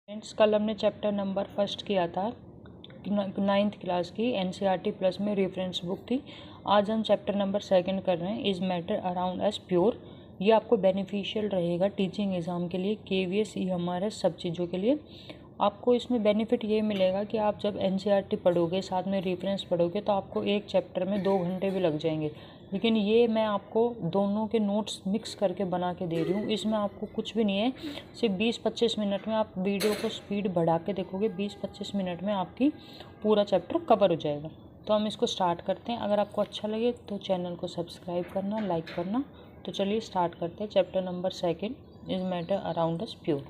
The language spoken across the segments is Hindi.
फ्रेंड्स, कल हमने चैप्टर नंबर फर्स्ट किया था, 9th क्लास की एनसीईआरटी प्लस में रेफरेंस बुक थी। आज हम चैप्टर नंबर सेकंड कर रहे हैं, is matter around us pure. ये आपको बेनिफिशियल रहेगा टीचिंग एग्ज़ाम के लिए, केवीएस, हमारे सब चीज़ों के लिए। आपको इसमें बेनिफिट ये मिलेगा कि आप जब एनसीईआरटी पढ़ोगे साथ में रेफरेंस पढ़ोगे तो आपको एक चैप्टर में 2 घंटे भी लग जाएंगे, लेकिन ये मैं आपको दोनों के नोट्स मिक्स करके बना के दे रही हूँ। इसमें आपको कुछ भी नहीं है, सिर्फ 20-25 मिनट में आप वीडियो को स्पीड बढ़ा के देखोगे, 20-25 मिनट में आपकी पूरा चैप्टर कवर हो जाएगा। तो हम इसको स्टार्ट करते हैं। अगर आपको अच्छा लगे तो चैनल को सब्सक्राइब करना, लाइक करना। तो चलिए स्टार्ट करते हैं। Chapter number second, is matter around us pure.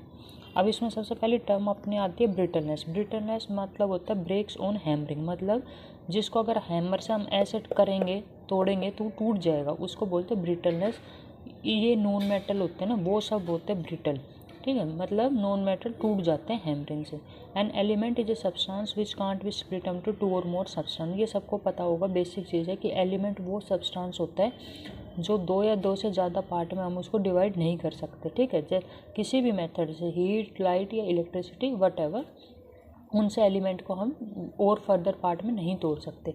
अब इसमें सबसे पहली टर्म अपने आती है ब्रिटलनेस। ब्रिटलनेस मतलब होता है ब्रेक्स ऑन हैमरिंग, मतलब जिसको अगर हैमर से हम ऐसे करेंगे, तोड़ेंगे तो टूट जाएगा, उसको बोलते हैं ब्रिटलनेस। ये नॉन मेटल होते हैं ना, वो सब होते हैं ब्रिटल, ठीक है, मतलब नॉन मेटल टूट जाते हैं हैमरिंग से। An element is a substance which can't be split into 2 और मोर सब्सटेंस। ये सबको पता होगा, बेसिक चीज़ है कि एलिमेंट वो सब्सटेंस होता है जो 2 या 2 से ज़्यादा पार्ट में हम उसको डिवाइड नहीं कर सकते, ठीक है। जैसे किसी भी मेथड से, हीट, लाइट या इलेक्ट्रिसिटी, वट एवर, उनसे एलिमेंट को हम और फर्दर पार्ट में नहीं तोड़ सकते।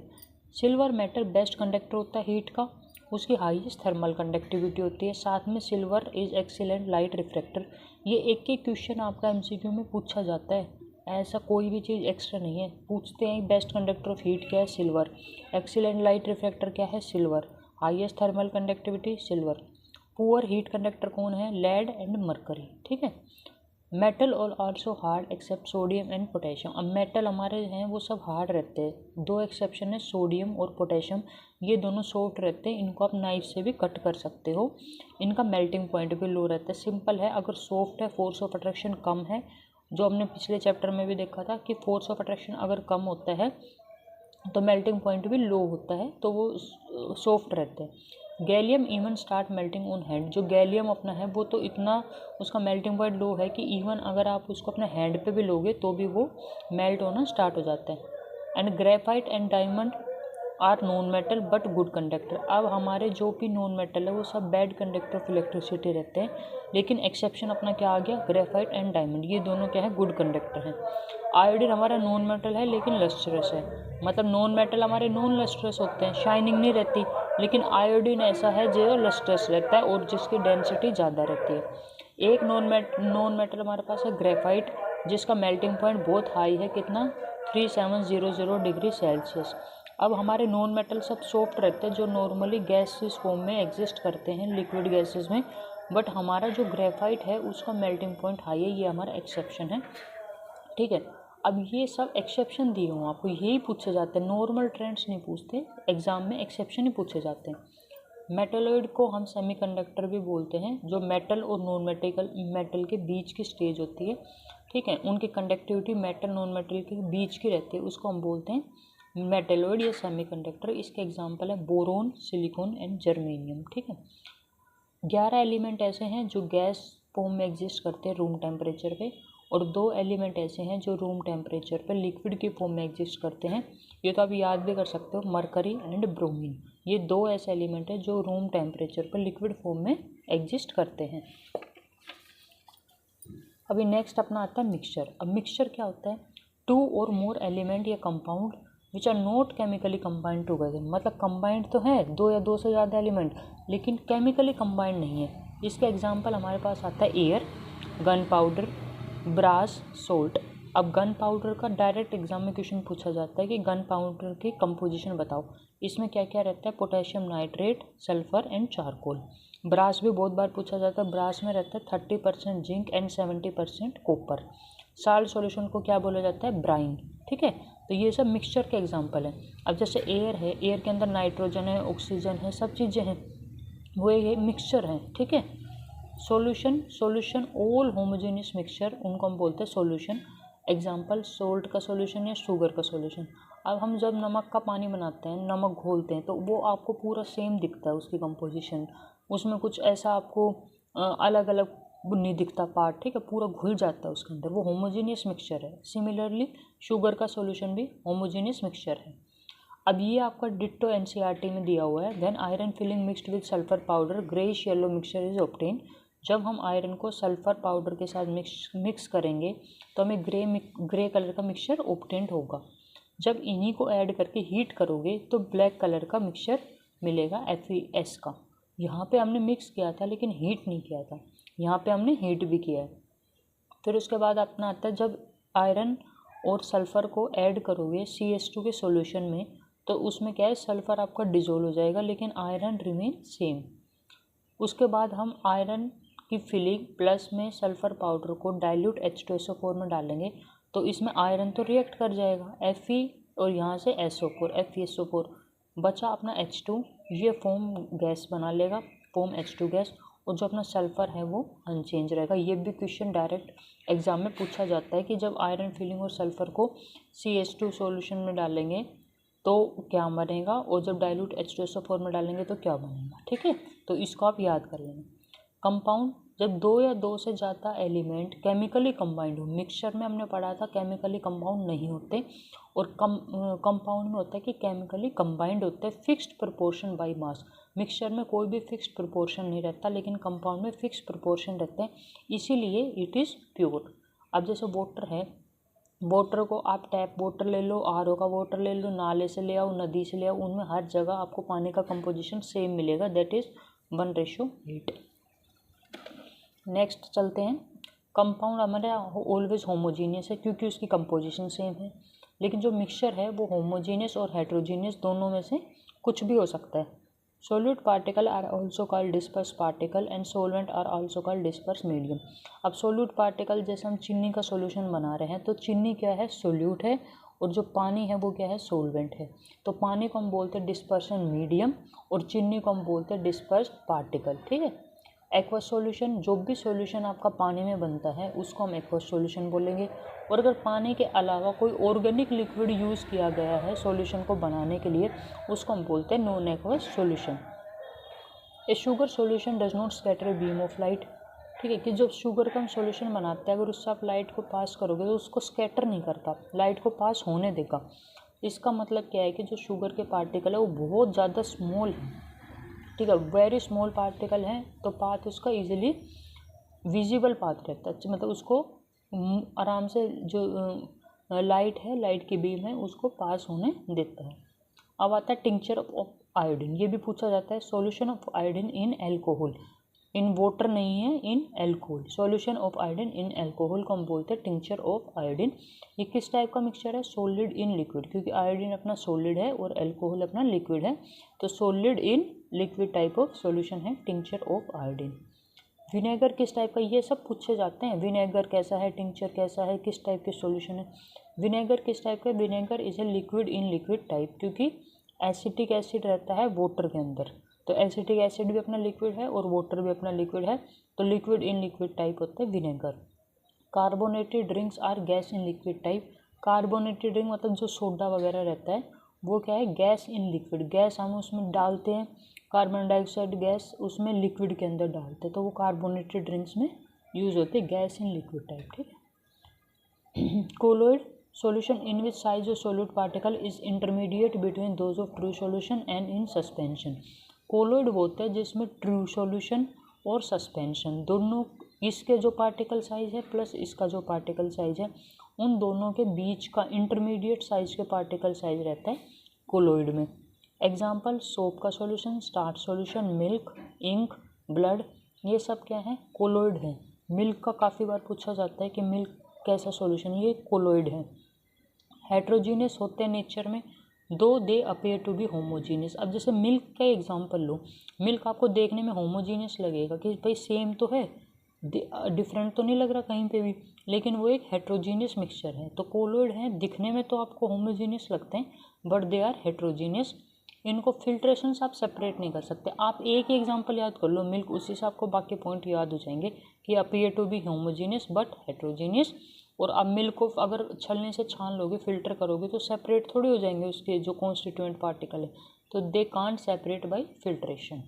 सिल्वर मेटल बेस्ट कंडक्टर होता है हीट का, उसकी हाईएस्ट थर्मल कंडक्टिविटी होती है। साथ में silver is excellent light reflector. ये एक एक क्वेश्चन आपका एमसीक्यू में पूछा जाता है, ऐसा कोई भी चीज़ एक्स्ट्रा नहीं है। पूछते हैं बेस्ट कंडक्टर ऑफ हीट क्या है, सिल्वर। एक्सीलेंट लाइट रिफ्लेक्टर क्या है, silver. Highest thermal conductivity, silver. Poor heat conductor कौन है, लेड एंड मरकरी, ठीक है। मेटल और also hard except sodium and potassium. अब मेटल हमारे हैं वो सब हार्ड रहते हैं, 2 एक्सेप्शन है, सोडियम और पोटेशियम। ये दोनों सॉफ्ट रहते हैं, इनको आप नाइफ से भी कट कर सकते हो। इनका मेल्टिंग पॉइंट भी लो रहता है। सिंपल है, अगर सॉफ्ट है, फोर्स ऑफ अट्रैक्शन कम है, जो हमने पिछले चैप्टर में भी देखा था कि फोर्स ऑफ अट्रैक्शन अगर कम होता है तो मेल्टिंग पॉइंट भी लो होता है, तो वो सॉफ्ट रहते हैं। Gallium even start melting on hand. जो गैलियम अपना है वो तो इतना उसका मेल्टिंग पॉइंट लो है कि इवन अगर आप उसको अपने हैंड पे भी लोगे तो भी वो मेल्ट होना स्टार्ट हो जाता है। And graphite and diamond are non metal but good conductor. अब हमारे जो भी नॉन मेटल है वो सब बैड कंडक्टर ऑफ इलेक्ट्रिसिटी रहते हैं, लेकिन एक्सेप्शन अपना क्या आ गया, ग्रेफाइट एंड डायमंड, ये दोनों क्या है, गुड कंडक्टर हैं। आयोडीन हमारा नॉन मेटल है लेकिन लस्ट्रस है, मतलब नॉन मेटल हमारे नॉन लस्ट्रस होते हैं, शाइनिंग नहीं रहती, लेकिन आयोडीन ऐसा है जो लस्ट्रस रहता है और जिसकी डेंसिटी ज़्यादा रहती है। एक नॉन मेटल हमारे पास है ग्रेफाइट, जिसका मेल्टिंग पॉइंट बहुत हाई है, कितना, 3700 डिग्री सेल्सियस। अब हमारे नॉन मेटल सब सॉफ्ट रहते हैं जो नॉर्मली गैसेस फॉर्म में एग्जिस्ट करते हैं, लिक्विड गैसेस में, बट हमारा जो ग्रेफाइट है उसका मेल्टिंग पॉइंट हाई है, ये हमारा एक्सेप्शन है, ठीक है। अब ये सब एक्सेप्शन दिए हूँ आपको, यही पूछे जाते हैं, नॉर्मल ट्रेंड्स नहीं पूछते एग्जाम में, एक्सेप्शन ही पूछे जाते हैं। मेटलॉइड को हम सेमीकंडक्टर भी बोलते हैं, जो मेटल और नॉन मेटल के बीच की स्टेज होती है, ठीक है, उनकी कंडक्टिविटी मेटल नॉन मेटल के बीच की रहती है, उसको हम बोलते हैं मेटलॉइड या सेमीकंडक्टर। इसके एग्जांपल है बोरोन, सिलिकॉन एंड जर्मेनियम, ठीक है। 11 एलिमेंट ऐसे हैं जो गैस फॉर्म में एग्जिस्ट करते हैं रूम टेम्परेचर पे, और 2 एलिमेंट ऐसे हैं जो रूम टेम्परेचर पे लिक्विड के फॉर्म में एग्जिस्ट करते हैं। ये तो आप याद भी कर सकते हो, मरकरी एंड ब्रोमीन। ये 2 ऐसे एलिमेंट हैं जो रूम टेम्परेचर पर लिक्विड फॉर्म में एग्जिस्ट करते हैं। अभी नेक्स्ट अपना आता है मिक्सचर। अब मिक्सचर क्या होता है, 2 और मोर एलिमेंट या compound which are not chemically combined together, मतलब कंबाइंड तो है 2 या 2 से ज़्यादा एलिमेंट, लेकिन केमिकली कंबाइंड नहीं है। इसका एग्जांपल हमारे पास आता है air, gun powder, brass, salt. अब गन पाउडर का डायरेक्ट एग्जाम में क्वेश्चन पूछा जाता है कि गन पाउडर की कंपोजिशन बताओ, इसमें क्या क्या रहता है, potassium nitrate, sulphur and charcoal. Brass भी बहुत बार पूछा जाता है, ब्रास में रहता है 30% zinc and 70% copper. Salt solution को क्या बोला जाता है, ब्राइन, ठीक है। तो ये सब मिक्सचर के एग्जांपल हैं। अब जैसे एयर है, एयर के अंदर नाइट्रोजन है, ऑक्सीजन है, सब चीज़ें हैं, वो ये मिक्सचर हैं, ठीक है। सॉल्यूशन ऑल होमोजेनियस मिक्सचर, उनको हम बोलते हैं सॉल्यूशन। एग्जांपल सोल्ट का सॉल्यूशन या शुगर का सॉल्यूशन। अब हम जब नमक का पानी बनाते हैं, नमक घोलते हैं, तो वो आपको पूरा सेम दिखता है उसकी कंपोजिशन, उसमें कुछ ऐसा आपको अलग अलग नहीं दिखता पार्ट, ठीक है, पूरा घुल जाता है उसके अंदर, वो होमोजेनियस मिक्सचर है। सिमिलरली शुगर का सॉल्यूशन भी होमोजेनियस मिक्सचर है। अब ये आपका डिट्टो एनसीईआरटी में दिया हुआ है। When iron filling mixed with sulphur powder greyish yellow mixture is obtain. जब हम आयरन को सल्फर पाउडर के साथ मिक्स करेंगे तो हमें ग्रे कलर का मिक्सचर ऑब्टेंड होगा। जब इन्हीं को ऐड करके हीट करोगे तो ब्लैक कलर का मिक्सचर मिलेगा FeS का। यहाँ पे हमने मिक्स किया था लेकिन हीट नहीं किया था, यहाँ पे हमने हीट भी किया है। फिर उसके बाद अपना आता है जब आयरन और सल्फ़र को ऐड करोगे CH2 के सॉल्यूशन में तो उसमें क्या है, सल्फ़र आपका डिज़ोल्व हो जाएगा लेकिन आयरन रिमेन सेम। उसके बाद हम आयरन की फिलिंग प्लस में सल्फ़र पाउडर को डाइल्यूट H2SO4 में डालेंगे तो इसमें आयरन तो रिएक्ट कर जाएगा Fe और यहाँ से SO4 FeSO4 बचा अपना H2, ये फोम गैस बना लेगा, फोम H2 गैस, और जो अपना सल्फ़र है वो अनचेंज रहेगा। ये भी क्वेश्चन डायरेक्ट एग्जाम में पूछा जाता है कि जब आयरन फिलिंग और सल्फ़र को CH2 सॉल्यूशन में डालेंगे तो क्या बनेगा और जब डाइल्यूट H2SO4 में डालेंगे तो क्या बनेगा। ठीक है, तो इसको आप याद कर लेना। कंपाउंड जब 2 या 2 से ज़्यादा एलिमेंट केमिकली कंबाइंड हो, मिक्सचर में हमने पढ़ा था केमिकली कंपाउंड नहीं होते, और कंपाउंड में होता है कि केमिकली कंबाइंड होते हैं fixed proportion by mass. Mixture में कोई भी फिक्स्ड प्रोपोर्शन नहीं रहता लेकिन कंपाउंड में फिक्स्ड प्रोपोर्शन रहते हैं, इसीलिए इट इज़ प्योर। अब जैसे वाटर है, वाटर को आप टैप वाटर ले लो, RO का वाटर ले लो, नाले से ले आओ, नदी से ले आओ, उनमें हर जगह आपको पानी का कंपोजिशन सेम मिलेगा, दैट इज़ 1:8। नेक्स्ट चलते हैं। कंपाउंड हमारा ऑलवेज होमोजीनियस है क्योंकि उसकी कंपोजिशन सेम है, लेकिन जो मिक्सचर है वो होमोजीनियस और हेट्रोजीनियस दोनों में से कुछ भी हो सकता है। Solute particle are also called disperse particle and solvent are also called disperse medium. अब सोल्यूट पार्टिकल जैसे हम चीनी का सोल्यूशन बना रहे हैं तो चीनी क्या है, सोल्यूट है, और जो पानी है वो क्या है, सोलवेंट है। तो पानी को हम बोलते हैं डिस्पर्सन मीडियम और चीनी को हम बोलते हैं डिस्पर्स पार्टिकल। ठीक है, एक्वस सॉल्यूशन, जो भी सॉल्यूशन आपका पानी में बनता है उसको हम एक्वस सॉल्यूशन बोलेंगे। और अगर पानी के अलावा कोई ऑर्गेनिक लिक्विड यूज़ किया गया है सॉल्यूशन को बनाने के लिए उसको हम बोलते हैं non aqueous solution. A sugar solution does not scatter a beam of light. ठीक है, कि जब शुगर का हम सॉल्यूशन बनाते हैं अगर उससे आप लाइट को पास करोगे तो उसको स्कैटर नहीं करता, लाइट को पास होने देगा। इसका मतलब क्या है कि जो शुगर के पार्टिकल है वो बहुत ज़्यादा स्मॉल है। ठीक है, वेरी स्मॉल पार्टिकल है तो पाथ उसका इजीली विजिबल पाथ रहता है, मतलब उसको आराम से जो लाइट है, लाइट की बीम है उसको पास होने देता है। अब आता है टिंक्चर ऑफ आयोडीन, ये भी पूछा जाता है। Solution of iodine in alcohol, in water नहीं है, in alcohol. Solution of iodine in alcohol को हम बोलते हैं टिंक्चर ऑफ आयोडीन। ये किस टाइप का मिक्सचर है, सॉलिड इन लिक्विड, क्योंकि आयोडीन अपना सॉलिड है और एल्कोहल अपना लिक्विड है, तो solid in liquid type of solution है टिंक्चर ऑफ आयोडीन। विनेगर किस टाइप का, ये सब पूछे जाते हैं। विनेगर कैसा है, टिंक्चर कैसा है, किस टाइप के सॉल्यूशन है। विनेगर किस टाइप का, vinegar is a liquid in liquid type, क्योंकि एसिटिक एसिड रहता है वाटर के अंदर, तो एसिटिक एसिड भी अपना लिक्विड है और वाटर भी अपना लिक्विड है, तो लिक्विड इन लिक्विड टाइप होता है vinegar. Carbonated drinks are gas in liquid type. Carbonated drink मतलब जो सोडा वगैरह रहता है वो क्या है, गैस इन लिक्विड। गैस हम उसमें डालते हैं, कार्बन डाइऑक्साइड गैस उसमें लिक्विड के अंदर डालते हैं, तो वो कार्बोनेटेड ड्रिंक्स में यूज़ होते हैं, गैस इन लिक्विड टाइप। ठीक है, colloid solution in which size of solute particle is intermediate between those of true solution and in suspension। Colloid होता है जिसमें ट्रू सॉल्यूशन और सस्पेंशन दोनों, इसके जो पार्टिकल साइज है प्लस इसका जो पार्टिकल साइज है उन दोनों के बीच का इंटरमीडिएट साइज के पार्टिकल साइज रहता है कोलोइड में। एग्जाम्पल, सोप का solution, starch solution, milk, ink, blood, ये सब क्या है, कोलोइड है। मिल्क का काफ़ी बार पूछा जाता है कि मिल्क कैसा सॉल्यूशन, ये कोलोइड है। हेट्रोजीनियस होते हैं नेचर में, though they appear to be homogeneous. अब जैसे मिल्क का एग्जांपल लो, मिल्क आपको देखने में होमोजीनियस लगेगा कि भाई सेम तो है, डिफरेंट तो नहीं लग रहा कहीं पे भी, लेकिन वो एक हेट्रोजीनियस मिक्सचर है। तो कोलोइड है, दिखने में तो आपको होमोजीनियस लगते हैं बट दे आर हेट्रोजीनियस। इनको फिल्ट्रेशन से आप सेपरेट नहीं कर सकते। आप एक ही एग्जांपल याद कर लो मिल्क, उसी से आपको बाकी पॉइंट याद हो जाएंगे कि appear to be homogeneous but heterogeneous. और अब मिल्क को अगर छलने से छान लोगे, फिल्टर करोगे तो सेपरेट थोड़ी हो जाएंगे उसके जो कॉन्स्टिट्यूएंट पार्टिकल है, तो they can't separate by filtration.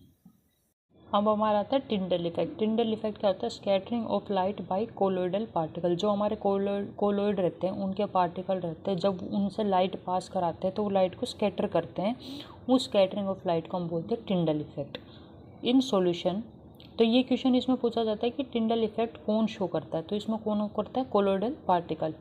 अब हमारा आता है टिंडल इफेक्ट। टिंडल इफेक्ट क्या होता है, scattering of light by colloidal particle. जो हमारे कोलोइड रहते हैं उनके पार्टिकल रहते हैं, जब उनसे लाइट पास कराते हैं तो वो लाइट को स्कैटर करते हैं, उस स्कैटरिंग ऑफ लाइट को हम बोलते हैं टिंडल इफेक्ट। इन सॉल्यूशन तो ये क्वेश्चन इसमें पूछा जाता है कि टिंडल इफेक्ट कौन शो करता है, तो इसमें कौन करता है, colloidal particle.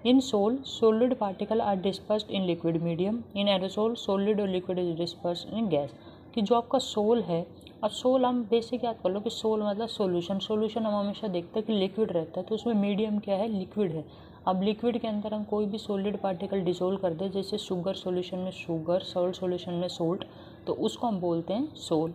In sol solid particle are dispersed in liquid medium, in aerosol solid और liquid is dispersed in gas। कि जो आपका सोल है, अब सोल हम बेसिक याद कर लो कि सोल मतलब सोल्यूशन हम हमेशा देखते हैं कि लिक्विड रहता है, तो उसमें मीडियम क्या है, लिक्विड है। अब लिक्विड के अंदर हम कोई भी सॉलिड पार्टिकल डिसोल्व कर दे, जैसे शुगर सॉल्यूशन में शुगर, सॉल्ट सॉल्यूशन में सोल्ट, तो उसको हम बोलते हैं सोल।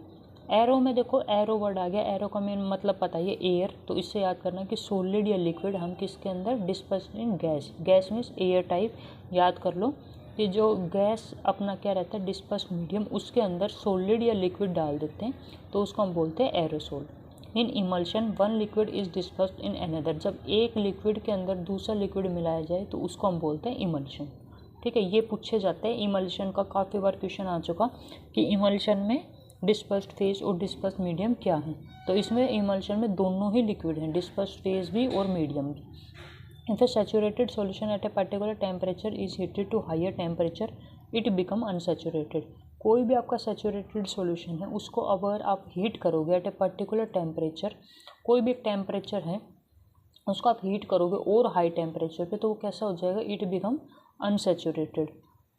एरो में देखो, एरो वर्ड आ गया, एरो का मेन मतलब पता है एयर, तो इससे याद करना कि सॉलिड या लिक्विड हम किसके अंदर, डिस्पर्स इन gas. Gas means air type, याद कर लो कि जो गैस अपना क्या रहता है, डिस्पर्स मीडियम, उसके अंदर सॉलिड या लिक्विड डाल देते हैं, तो उसको हम बोलते हैं aerosol. In emulsion one liquid is dispersed in another, जब एक लिक्विड के अंदर दूसरा लिक्विड मिलाया जाए तो उसको हम बोलते हैं इमल्शन। ठीक है, ये पूछे जाते हैं इमल्शन का, काफ़ी बार क्वेश्चन आ चुका कि इमल्शन में डिस्पर्स्ड फेज और डिस्पर्स्ड मीडियम क्या है, तो इसमें इमल्शन में दोनों ही लिक्विड हैं, डिस्पर्स्ड फेज भी और मीडियम भी। If a saturated solution at a particular temperature is heated to higher temperature it become unsaturated. कोई भी आपका सैचुरेटेड सॉल्यूशन है, उसको अगर आप हीट करोगे एट ए पर्टिकुलर टेम्परेचर, कोई भी टेम्परेचर है उसको आप हीट करोगे और हाई टेम्परेचर पे, तो वो कैसा हो जाएगा, it become unsaturated.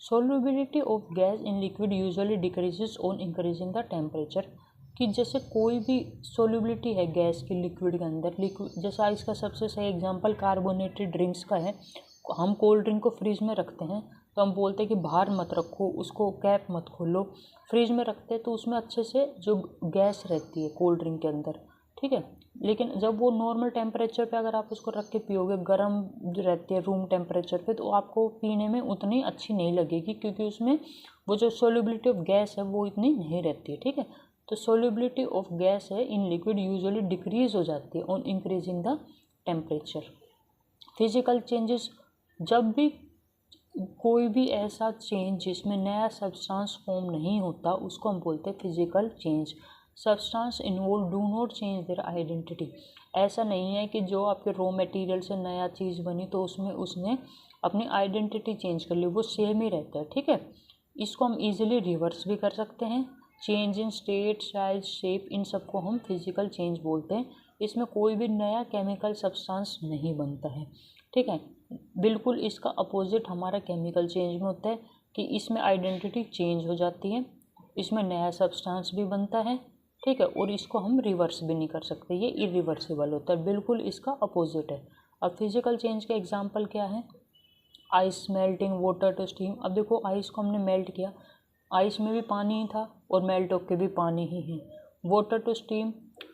solubility of gas in liquid usually decreases on increasing the temperature। कि जैसे कोई भी solubility है गैस की लिक्विड के अंदर, लिक्विड जैसा इसका सबसे सही एग्जांपल कार्बोनेटेड ड्रिंक्स का है। हम कोल्ड ड्रिंक को फ्रीज में रखते हैं तो हम बोलते हैं कि बाहर मत रखो, उसको कैप मत खोलो, फ्रीज में रखते हैं तो उसमें अच्छे से जो गैस रहती है कोल्ड ड्रिंक के अंदर, ठीक है। लेकिन जब वो नॉर्मल टेम्परेचर पे अगर आप उसको रख के पियोगे, गर्म जो रहती है रूम टेम्परेचर पे, तो आपको पीने में उतनी अच्छी नहीं लगेगी, क्योंकि उसमें वो जो सोल्यूबिलिटी ऑफ गैस है वो इतनी नहीं रहती है, ठीक है। तो सोल्यूबिलिटी ऑफ गैस है इन लिक्विड यूजुअली डिक्रीज हो जाती है on increasing the temperature. Physical changes, जब भी कोई भी ऐसा चेंज जिसमें नया सब्सटेंस फॉर्म नहीं होता, उसको हम बोलते हैं physical change. Substance involve do not change their identity. ऐसा नहीं है कि जो आपके रॉ मटेरियल से नया चीज़ बनी तो उसमें उसने अपनी आइडेंटिटी चेंज कर ली, वो सेम ही रहता है, ठीक है। इसको हम इजीली रिवर्स भी कर सकते हैं। Change in state, size, shape, इन सबको हम फिजिकल चेंज बोलते हैं। इसमें कोई भी नया केमिकल सब्सटेंस नहीं बनता है, ठीक है। बिल्कुल इसका अपोजिट हमारा केमिकल चेंज में होता है कि इसमें आइडेंटिटी चेंज हो जाती है, इसमें नया सब्सटेंस भी बनता है, ठीक है, और इसको हम रिवर्स भी नहीं कर सकते, ये इरिवर्सिबल होता है, बिल्कुल इसका अपोजिट है। अब फिजिकल चेंज के एग्जांपल क्या है, ice melting water to steam. अब देखो आइस को हमने मेल्ट किया, आइस में भी पानी ही था और मेल्ट होकर भी पानी ही है। वाटर टू स्टीम,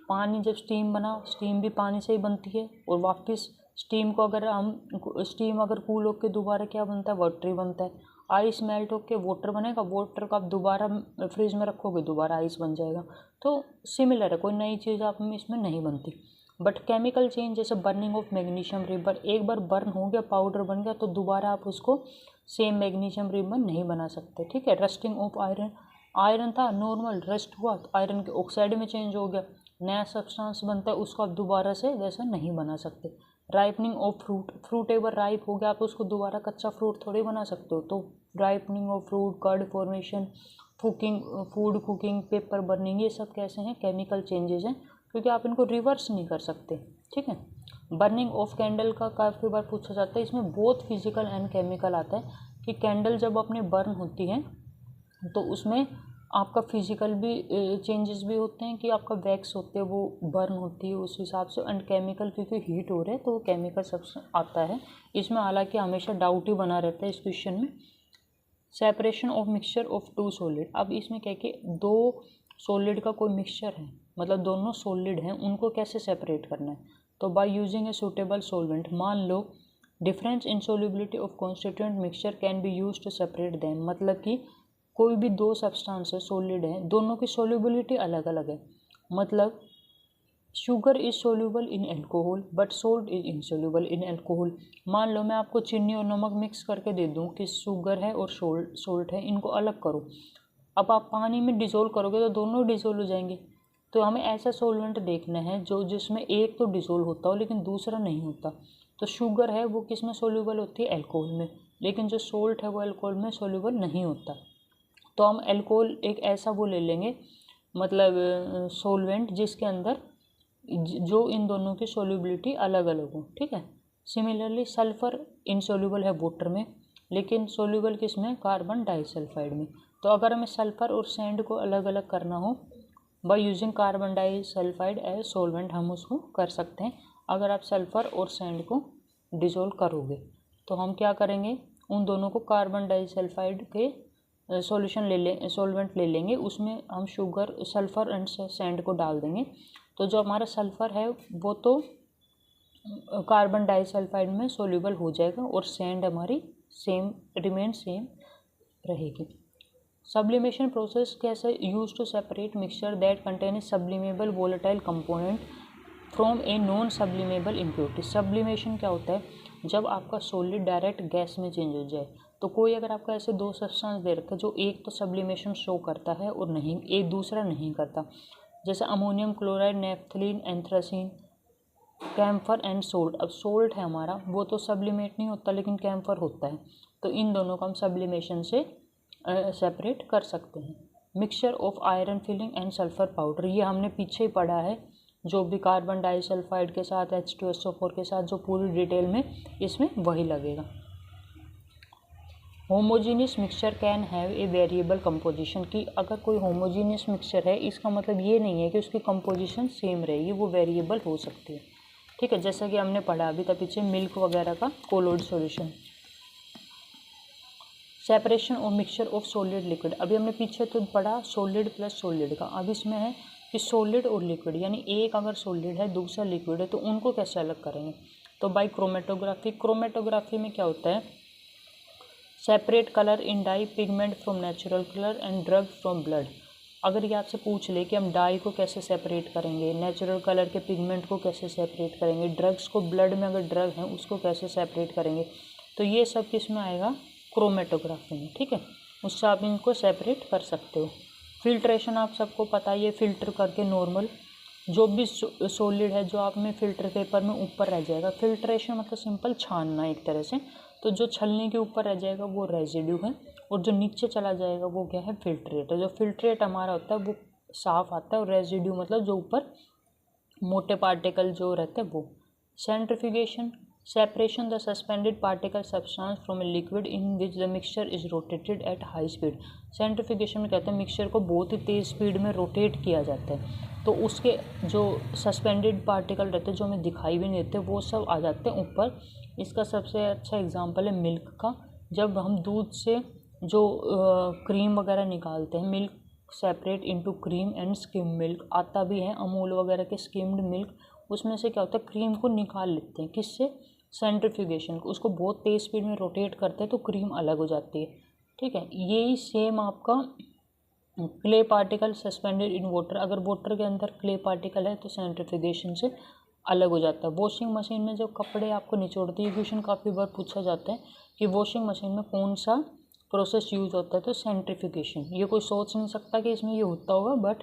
पानी जब स्टीम बना, स्टीम भी पानी से ही बनती है, और वापस स्टीम को अगर हम स्टीम अगर कूल होकर दोबारा क्या बनता है, वाटर ही बनता है। आइस मेल्ट होकर वाटर बनेगा, वाटर को आप दोबारा फ्रिज में रखोगे दोबारा आइस बन जाएगा। तो सिमिलर है, कोई नई चीज़ आप में इसमें नहीं बनती। बट केमिकल चेंज जैसे बर्निंग ऑफ मैग्नीशियम रिबर, एक बार बर्न हो गया, पाउडर बन गया, तो दोबारा आप उसको सेम मैग्नीशियम रिबर नहीं बना सकते, ठीक है। रस्टिंग ऑफ आयरन, आयरन था नॉर्मल, रस्ट हुआ तो आयरन के ऑक्साइड में चेंज हो गया, नया सब्सटेंस बनता है, उसको आप दोबारा से वैसा नहीं बना सकते। राइपनिंग ऑफ फ्रूट, फ्रूट एक बार राइप हो गया, आप उसको दोबारा कच्चा फ्रूट थोड़ी बना सकते हो। तो ripening of fruit, curd formation, cooking, food cooking, paper burning, ये सब कैसे हैं, केमिकल चेंजेस हैं, क्योंकि आप इनको रिवर्स नहीं कर सकते, ठीक है। बर्निंग ऑफ कैंडल का काफ़ी बार पूछा जाता है, इसमें बहुत फिजिकल एंड केमिकल आता है कि कैंडल जब अपने बर्न होती है तो उसमें आपका फिजिकल भी चेंजेस भी होते हैं कि आपका वैक्स होते हैं वो बर्न होती है उस हिसाब से, एंड केमिकल क्योंकि हीट हो रहा है तो वो केमिकल सब्सटेंस आता है इसमें। हालांकि हमेशा डाउट ही बना रहता है इस क्वेश्चन में। Separation of mixture of two solid, अब इसमें क्या कि दो सॉलिड का कोई मिक्सचर है, मतलब दोनों सॉलिड हैं, उनको कैसे सेपरेट करना है, तो by using a suitable solvent. मान लो difference in solubility of constituent mixture can be use to separate them, मतलब कि कोई भी दो सब्सटेंस है, सॉलिड है, दोनों की सोल्यूबिलिटी अलग अलग है। मतलब sugar is soluble in alcohol but salt is insoluble in alcohol. मान लो मैं आपको चीनी और नमक मिक्स करके दे दूं कि शुगर है और सोल्ट है, इनको अलग करो। अब आप पानी में डिज़ोल्व करोगे तो दोनों डिज़ोल्व हो जाएंगे। तो हमें ऐसा सॉल्वेंट देखना है जो जिसमें एक तो डिज़ोल्व होता हो लेकिन दूसरा नहीं होता। तो शुगर है वो किस में सोल्यूबल होती है, एल्कोहल में, लेकिन जो सोल्ट है वो एल्कोहल में सोल्यूबल नहीं होता। तो हम एल्कोहल एक ऐसा वो ले लेंगे मतलब सोलवेंट जिसके अंदर जो इन दोनों की सोल्यूबिलिटी अलग अलग हो, ठीक है। सिमिलरली सल्फर इनसोल्यूबल है वाटर में, लेकिन सोल्यूबल किस में, कार्बन डाइसल्फाइड में। तो अगर हमें सल्फर और सैंड को अलग अलग करना हो by using carbon disulphide as solvent, हम उसको कर सकते हैं। अगर आप सल्फर और सैंड को डिसोल्व करोगे तो हम क्या करेंगे, उन दोनों को कार्बन डाइसल्फाइड के सोलवेंट ले लेंगे, उसमें हम शुगर सल्फर एंड सैंड को डाल देंगे। तो जो हमारा सल्फर है वो तो कार्बन डाइसल्फाइड में सोल्यूबल हो जाएगा और सैंड हमारी सेम रहेगी। सब्लिमेशन प्रोसेस कैसे, use to separate mixture that contain sublimable volatile component from a non sublimable impurity. Sublimation क्या होता है, जब आपका सॉलिड डायरेक्ट गैस में चेंज हो जाए। तो कोई अगर आपका ऐसे दो सब्सटेंस दे रखा है जो एक तो सब्लिमेशन शो करता है और नहीं, एक दूसरा नहीं करता, जैसे ammonium chloride, naphthalene, anthracene, camphor and salt. अब सोल्ट है हमारा, वो तो सब्लिमेट नहीं होता लेकिन कैम्फर होता है, तो इन दोनों को हम सब्लिमेशन से सेपरेट कर सकते हैं। Mixture of iron filling and sulphur powder, ये हमने पीछे ही पढ़ा है, जो भी कार्बन डाइसल्फाइड के साथ H2SO4 के साथ जो पूरी डिटेल में इसमें वही लगेगा। Homogeneous mixture can have a variable composition, की अगर कोई होमोजीनियस मिक्सचर है इसका मतलब ये नहीं है कि उसकी कंपोजिशन सेम रहेगी, वो वेरिएबल हो सकती है, ठीक है। जैसा कि हमने पढ़ा अभी तक पीछे मिल्क वगैरह का कोलोइड सॉल्यूशन। सेपरेशन और मिक्सचर ऑफ सॉलिड लिक्विड, अभी हमने पीछे तो पढ़ा सॉलिड प्लस सॉलिड का, अब इसमें है कि सॉलिड और लिक्विड, यानी एक अगर सॉलिड है दूसरा लिक्विड है तो उनको कैसे अलग करेंगे। तो बाय क्रोमेटोग्राफी। क्रोमेटोग्राफी में क्या होता है, separate colour in dye pigment from natural colour and drug from blood. अगर ये आपसे पूछ ले कि हम डाई को कैसे सेपरेट करेंगे, नेचुरल कलर के पिगमेंट को कैसे सेपरेट करेंगे, ड्रग्स को, ब्लड में अगर ड्रग है उसको कैसे सेपरेट करेंगे, तो ये सब किस में आएगा, क्रोमेटोग्राफी में, ठीक है। उससे आप इनको सेपरेट कर सकते हो। फिल्ट्रेशन आप सबको पता है, ये फिल्टर करके नॉर्मल जो भी सॉलिड है जो आप में फिल्टर पेपर में ऊपर रह जाएगा, फिल्ट्रेशन मतलब सिंपल छानना एक तरह से, तो जो छलने के ऊपर रह जाएगा वो रेजिड्यू है, और जो नीचे चला जाएगा वो क्या है, फिल्ट्रेट है। जो फिल्ट्रेट हमारा होता है वो साफ आता है, और रेजिड्यू मतलब जो ऊपर मोटे पार्टिकल जो रहते हैं वो। Centrifugation, separation the suspended particle substance from a liquid in which the mixture is rotated at high speed. Centrifugation में कहते हैं मिक्सचर को बहुत ही तेज़ स्पीड में रोटेट किया जाता है, तो उसके जो सस्पेंडेड पार्टिकल रहते हैं जो हमें दिखाई भी नहीं देते वो सब आ जाते हैं ऊपर। इसका सबसे अच्छा एग्जांपल है मिल्क का। जब हम दूध से जो क्रीम वगैरह निकालते हैं, milk separate into cream and skim milk आता भी है, अमूल वगैरह के स्किम्ड मिल्क, उसमें से क्या होता है क्रीम को निकाल लेते हैं, किससे, सेंट्रीफ्यूगेशन को, उसको बहुत तेज़ स्पीड में रोटेट करते हैं तो क्रीम अलग हो जाती है, ठीक है। यही सेम आपका clay particle suspended in water, अगर वाटर के अंदर क्ले पार्टिकल है तो सेंट्रीफ्यूगेशन से अलग हो जाता है। वॉशिंग मशीन में जब कपड़े आपको निचोड़ती है, क्वेश्चन काफ़ी बार पूछा जाता है कि वॉशिंग मशीन में कौन सा प्रोसेस यूज होता है, तो सेंट्रीफ्यूगेशन। ये कोई सोच नहीं सकता कि इसमें ये होता होगा, बट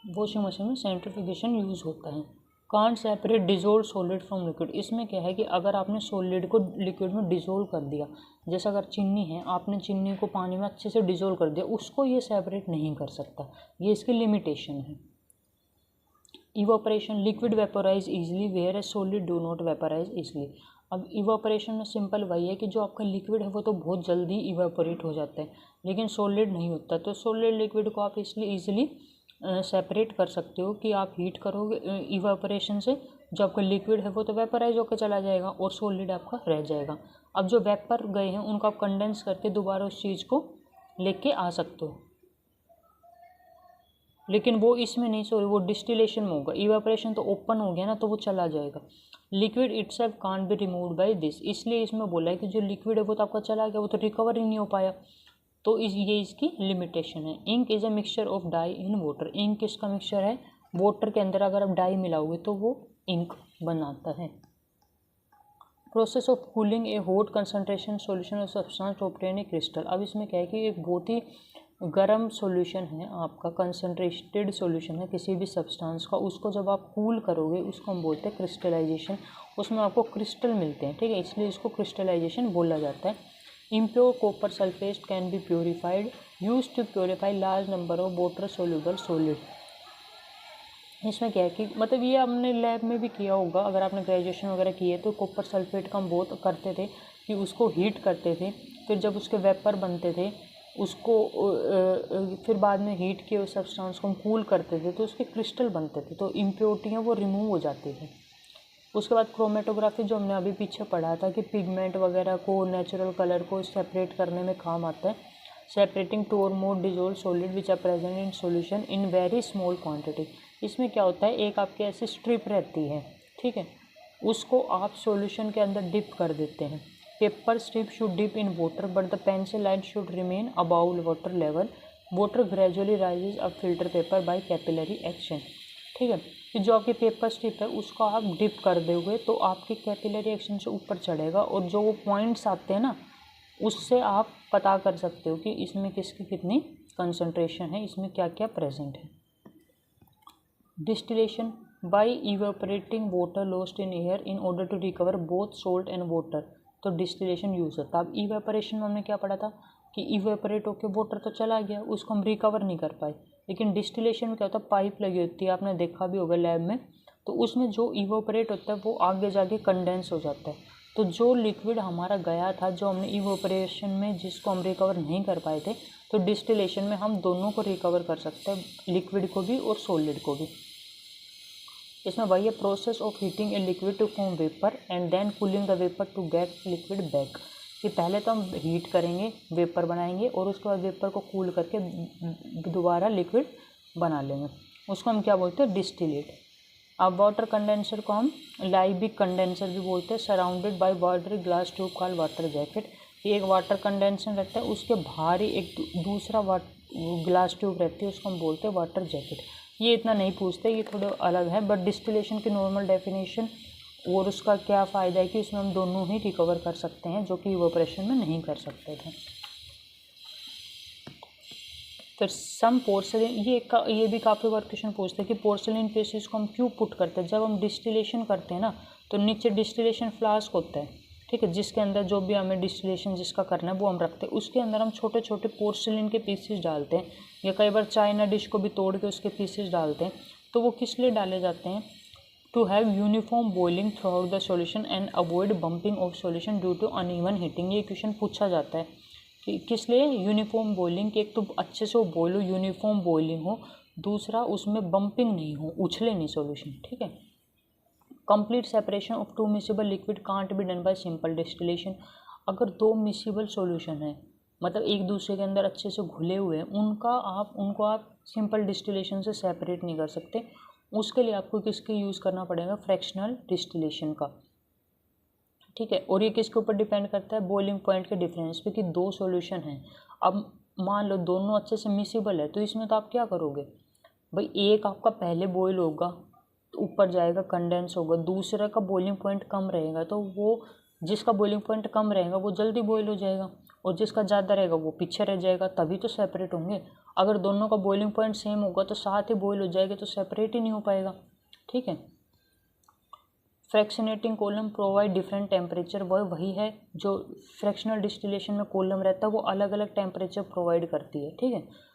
वॉशिंग मशीन में सेंट्रीफ्यूगेशन यूज़ होता है। Can't separate dissolve solid from liquid, इसमें क्या है कि अगर आपने सॉलिड को लिक्विड में डिजोल्व कर दिया, जैसे अगर चीनी है, आपने चीनी को पानी में अच्छे से डिजोल्व कर दिया, उसको ये सेपरेट नहीं कर सकता, ये इसकी लिमिटेशन है। Evaporation, liquid vaporise easily where a solid do not vaporise easily. अब इवापोरेशन में सिंपल वही है कि जो आपका लिक्विड है वो तो बहुत जल्दी इवापोरेट हो जाता है, लेकिन सॉलिड नहीं होता। तो सॉलिड लिक्विड को आप इसलिए ईजिली सेपरेट कर सकते हो कि आप हीट करोगे इवापोरेशन से, जो आपका लिक्विड है वो तो वेपोराइज होकर चला जाएगा और सॉलिड आपका रह जाएगा। अब जो वेपर गए हैं उनको आप कंडेंस करके दोबारा उस चीज़ को लेके आ सकते हो, लेकिन वो इसमें नहीं, सॉरी वो डिस्टिलेशन में होगा। इवापोरेशन तो ओपन हो गया ना तो वो चला जाएगा। Liquid itself can't be removed by this, इसलिए इसमें बोला है कि जो लिक्विड है वो तो आपका चला गया, वो तो रिकवर ही नहीं हो पाया, तो ये इसकी लिमिटेशन है। Ink is a mixture of dye in water, ink किसका मिक्सचर है, वाटर के अंदर अगर आप डाई मिलाओगे तो वो इंक बनाता है। Process of cooling a hot concentration solution of substance to obtain a crystal. अब इसमें क्या है कि एक बहुत ही गर्म सॉल्यूशन है आपका, कंसनट्रेटेड सॉल्यूशन है किसी भी सब्सटेंस का, उसको जब आप कूल करोगे उसको हम बोलते हैं क्रिस्टलाइजेशन, उसमें आपको क्रिस्टल मिलते हैं, ठीक है, इसलिए इसको क्रिस्टलाइजेशन बोला जाता है। Impure copper sulphate can be purified use to purify large number of water soluble solid. इसमें क्या है कि मतलब ये हमने लैब में भी किया होगा, अगर आपने ग्रेजुएशन वगैरह की है तो कॉपर सल्फेट का हम बहुत करते थे कि उसको हीट करते थे, फिर जब उसके वेपर बनते थे उसको फिर बाद में हीट किए उस सब्सटेंस को हम कूल करते थे तो उसके क्रिस्टल बनते थे, तो इम्प्योरिटियाँ वो रिमूव हो जाती थी। उसके बाद क्रोमेटोग्राफी जो हमने अभी पीछे पढ़ा था कि पिगमेंट वगैरह को, नेचुरल कलर को सेपरेट करने में काम आता है। Separating two or more dissolve solid which are present in solution in very small quantity. इसमें क्या होता है, एक आपकी ऐसी स्ट्रिप रहती है, ठीक है, उसको आप सॉल्यूशन के अंदर डिप कर देते हैं। Paper strip should dip in water but the pencil line should remain about water level. Water gradually rises up filter paper by capillary action. ठीक है, कि जो आपकी पेपर स्ट्रिप है उसको आप डिप कर दोगे तो आपकी कैपिलरी एक्शन से ऊपर चढ़ेगा, और जो वो पॉइंट्स आते हैं ना उससे आप पता कर सकते हो कि इसमें किसकी कितनी कंसंट्रेशन है, इसमें क्या क्या प्रेजेंट है। Distillation by evaporating water lost in air in order to recover both salt and water, तो डिस्टिलेशन यूज होता है। अब इवेपोरेशन में हमने क्या पढ़ा था कि इवेपोरेट होकर वाटर तो चला गया, उसको हम रिकवर नहीं कर पाए, लेकिन डिस्टिलेशन में क्या होता है, पाइप लगी होती है, आपने देखा भी होगा लैब में, तो उसमें जो इवेपोरेट होता है वो आगे जाके कंडेंस हो जाता है। तो जो लिक्विड हमारा गया था, जो हमने इवेपोरेशन में जिसको हम रिकवर नहीं कर पाए थे, तो डिस्टिलेशन में हम दोनों को रिकवर कर सकते हैं, लिक्विड को भी और सॉलिड को भी। इसमें वही है process of heating a liquid to form vapour and then cooling the vapour to get liquid back. कि पहले तो हम हीट करेंगे, वेपर बनाएंगे, और उसके बाद वेपर को कूल करके दोबारा लिक्विड बना लेंगे, उसको हम क्या बोलते हैं, डिस्टिलेट। अब वाटर कंडेंसर को हम लाइबिक कंडेंसर भी बोलते हैं, surrounded by water glass tube called water jacket. ये एक वाटर कंडेंसर रहता है, उसके बाहर ही एक दूसरा ग्लास ट्यूब रहती है, उसको हम बोलते हैं वाटर जैकेट। ये इतना नहीं पूछते, ये थोड़े अलग है, बट डिस्टिलेशन की नॉर्मल डेफिनेशन और उसका क्या फ़ायदा है कि उसमें हम दोनों ही रिकवर कर सकते हैं, जो कि इवेपोरेशन में नहीं कर सकते थे। फिर सम पोर्सलिन, ये भी काफ़ी बार क्वेश्चन पूछते हैं कि पोर्सलिन पीसेस को हम क्यों पुट करते हैं। जब हम डिस्टिलेशन करते हैं ना तो नीचे डिस्टिलेशन फ्लास्क होता है, ठीक है, जिसके अंदर जो भी हमें डिस्टिलेशन जिसका करना है वो हम रखते हैं, उसके अंदर हम छोटे छोटे पोर्सलिन के पीसेस डालते हैं, या कई बार चाइना डिश को भी तोड़ के उसके पीसेस डालते हैं। तो वो किस लिए डाले जाते हैं, to have uniform boiling throughout the solution and avoid bumping of solution due to uneven heating. ये क्वेश्चन पूछा जाता है कि किस लिए यूनिफॉर्म बॉइलिंग, कि एक तो अच्छे से वो बॉयल हो, यूनिफॉर्म बॉइलिंग हो, दूसरा उसमें बम्पिंग नहीं हो, उछले नहीं सॉल्यूशन, ठीक है। Complete separation of two miscible liquid can't be done by simple distillation. अगर दो मिसिबल सॉल्यूशन है, मतलब एक दूसरे के अंदर अच्छे से घुले हुए हैं, उनको आप सिंपल डिस्टिलेशन से सेपरेट नहीं कर सकते, उसके लिए आपको किसके यूज़ करना पड़ेगा, फ्रैक्शनल डिस्टिलेशन का, ठीक है। और ये किसके ऊपर डिपेंड करता है, बॉइलिंग पॉइंट के डिफरेंस पे, कि दो सॉल्यूशन हैं, अब मान लो दोनों अच्छे से मिसिबल है, तो इसमें तो आप क्या करोगे भाई, एक आपका पहले बॉयल होगा तो ऊपर जाएगा, कंडेंस होगा, दूसरे का बॉइलिंग पॉइंट कम रहेगा, तो वो जिसका बॉइलिंग पॉइंट कम रहेगा वो जल्दी बॉयल हो जाएगा, और जिसका ज़्यादा रहेगा वो पीछे रह जाएगा, तभी तो सेपरेट होंगे। अगर दोनों का बॉइलिंग पॉइंट सेम होगा तो साथ ही बॉयल हो जाएगा, तो सेपरेट ही नहीं हो पाएगा, ठीक है। Fractionating column provide different temperature, वही है जो फ्रैक्शनल डिस्टिलेशन में कॉलम रहता है, वो अलग अलग टेम्परेचर प्रोवाइड करती है, ठीक है।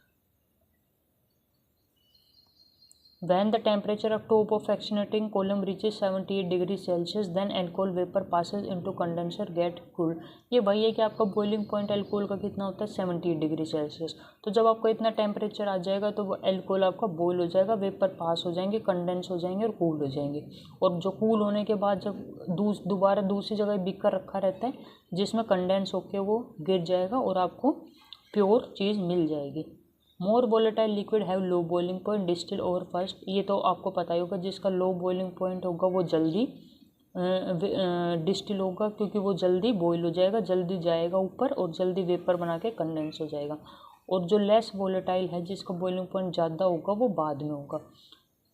When the temperature of top of fractionating column reaches 78 degree Celsius then alcohol vapor passes into condenser get cooled। ये वही है कि आपका बॉइलिंग पॉइंट अल्कोहल का कितना होता है, 78 डिग्री सेल्सियस। तो जब आपका इतना टेम्परेचर आ जाएगा तो वो अल्कोहल आपका बॉयल हो जाएगा, वेपर पास हो जाएंगे, कंडेंस हो जाएंगे और कूल हो जाएंगे। और जो कूल होने के बाद जब दोबारा दूसरी जगह बिकर रखा रहता है जिसमें कंडेंस होकर वो गिर जाएगा और आपको प्योर चीज़ मिल जाएगी। More volatile liquid have low boiling point distil over first. ये तो आपको पता ही होगा, जिसका लो बॉइलिंग पॉइंट होगा वो जल्दी डिस्टिल होगा, क्योंकि वो जल्दी बॉयल हो जाएगा, जल्दी जाएगा ऊपर और जल्दी वेपर बना के कंडेंस हो जाएगा। और जो लेस वोलेटाइल है, जिसका बॉइलिंग पॉइंट ज़्यादा होगा, वो बाद में होगा।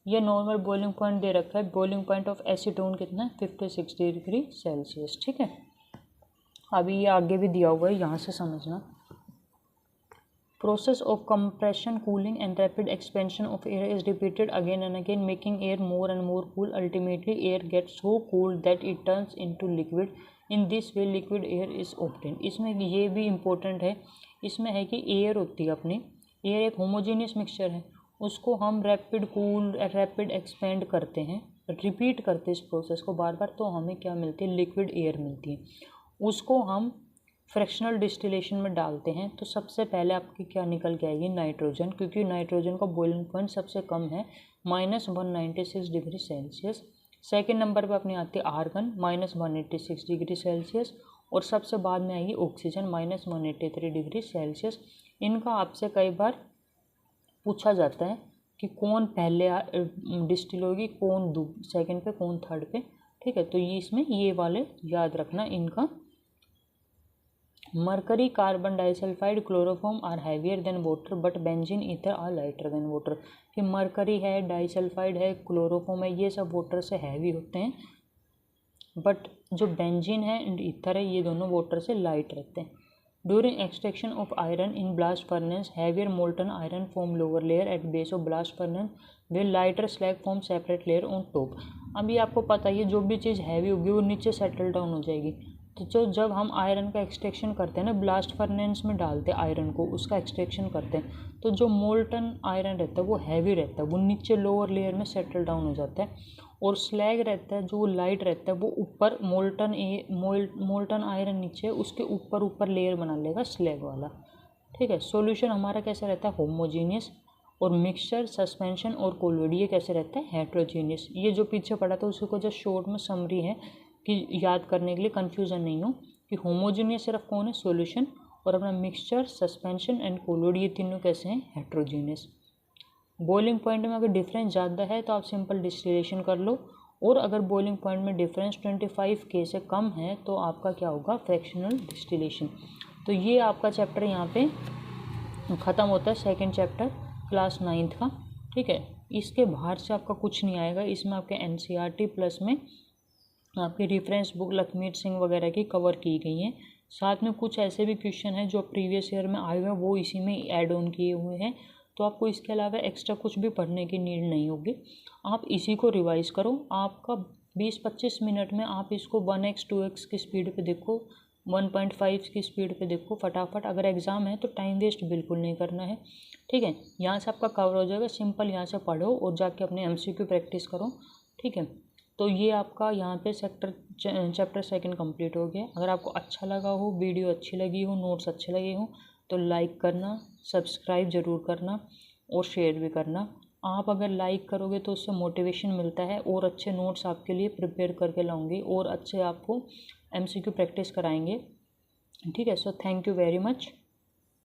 ये नॉर्मल बॉइलिंग पॉइंट दे रखा है, बॉइलिंग पॉइंट ऑफ एसीटोन कितना है, 56 डिग्री सेल्सियस, ठीक है। अभी ये आगे भी दिया हुआ है, यहाँ से समझना। Process of compression, cooling and rapid expansion of air is repeated again and again, making air more and more cool. Ultimately, air gets so cool that it turns into liquid. In this way, liquid air is obtained. इसमें ये भी important है, इसमें है कि एयर होती है अपनी, एयर एक होमोजेनियस मिक्सचर है, उसको हम रैपिड कूल रैपिड एक्सपेंड करते हैं, रिपीट करते हैं इस प्रोसेस को बार बार, तो हमें क्या मिलती है, लिक्विड एयर मिलती है। उसको हम फ्रैक्शनल डिस्टिलेशन में डालते हैं तो सबसे पहले आपकी क्या निकल के आएगी, नाइट्रोजन, क्योंकि नाइट्रोजन का बॉइलिंग पॉइंट सबसे कम है -196 डिग्री सेल्सियस। सेकेंड नंबर पर अपनी आती है आर्गन -186 डिग्री सेल्सियस, और सबसे बाद में आएगी ऑक्सीजन -183 डिग्री सेल्सियस। इनका आपसे कई बार पूछा जाता है कि कौन पहले डिस्टिल होगी, कौन सेकंड पे, कौन थर्ड पे, ठीक है। तो ये इसमें ये वाले याद रखना इनका। Mercury, carbon disulphide, chloroform are heavier than water but benzene ether are lighter than water. कि मरकरी है, डाइसल्फाइड है, क्लोरोफॉर्म है, ये सब वाटर से हैवी होते हैं, बट जो बेंजीन है एंड ईथर है ये दोनों वाटर से लाइट रहते हैं। During extraction of iron in blast furnace heavier molten iron form lower layer at base of blast furnace will lighter slag form separate layer on top. अभी आपको पता ही है जो भी चीज़ हैवी होगी वो नीचे सेटल डाउन हो जाएगी। तो जब हम आयरन का एक्सट्रैक्शन करते हैं ना, ब्लास्ट फर्नेस में डालते हैं आयरन को, उसका एक्सट्रैक्शन करते हैं, तो जो मोल्टन आयरन रहता है वो हैवी रहता है, वो नीचे लोअर लेयर में सेटल डाउन हो जाता है, और स्लैग रहता है जो लाइट रहता है वो ऊपर, मोल्टन आयरन नीचे, उसके ऊपर लेयर बना लेगा स्लैग वाला, ठीक है। सॉल्यूशन हमारा कैसे रहता है, होमोजीनियस, और मिक्सचर, सस्पेंशन और कोलोइड ये कैसे रहता है, हेट्रोजीनियस। ये जो पीछे पड़ा था उसको जस्ट शॉर्ट में समरी है कि याद करने के लिए, कंफ्यूजन नहीं हो कि होमोजीनियस सिर्फ कौन है, सॉल्यूशन, और अपना मिक्सचर, सस्पेंशन एंड कोलोइड ये तीनों कैसे हैं, हेट्रोजीनियस। बॉइलिंग पॉइंट में अगर डिफरेंस ज़्यादा है तो आप सिंपल डिस्टिलेशन कर लो, और अगर बॉइलिंग पॉइंट में डिफरेंस 25 K से कम है तो आपका क्या होगा, फ्रैक्शनल डिस्टिलेशन। तो ये आपका चैप्टर यहाँ पे ख़त्म होता है, सेकंड चैप्टर क्लास 9th का, ठीक है। इसके बाहर से आपका कुछ नहीं आएगा, इसमें आपके NCERT प्लस में आपकी रेफरेंस बुक लखमीत सिंह वगैरह की कवर की गई हैं। साथ में कुछ ऐसे भी क्वेश्चन हैं जो प्रीवियस ईयर में आए हुए हैं वो इसी में ऐड ऑन किए हुए हैं, तो आपको इसके अलावा एक्स्ट्रा कुछ भी पढ़ने की नीड नहीं होगी। आप इसी को रिवाइज़ करो, आपका 20-25 मिनट में आप इसको 1x 2x की स्पीड पे देखो, 1.5 की स्पीड पे देखो फटाफट। अगर एग्ज़ाम है तो टाइम वेस्ट बिल्कुल नहीं करना है, ठीक है। यहाँ से आपका कवर हो जाएगा, सिंपल यहाँ से पढ़ो और जाके अपने MCQ प्रैक्टिस करो, ठीक है। तो ये आपका यहाँ पे चैप्टर सेकंड कंप्लीट हो गया। अगर आपको अच्छा लगा हो, वीडियो अच्छी लगी हो, नोट्स अच्छे लगे हो, तो लाइक करना, सब्सक्राइब ज़रूर करना और शेयर भी करना। आप अगर लाइक करोगे तो उससे मोटिवेशन मिलता है, और अच्छे नोट्स आपके लिए प्रिपेयर करके लाऊंगी और अच्छे आपको MCQ प्रैक्टिस कराएंगे, ठीक है। So thank you very much.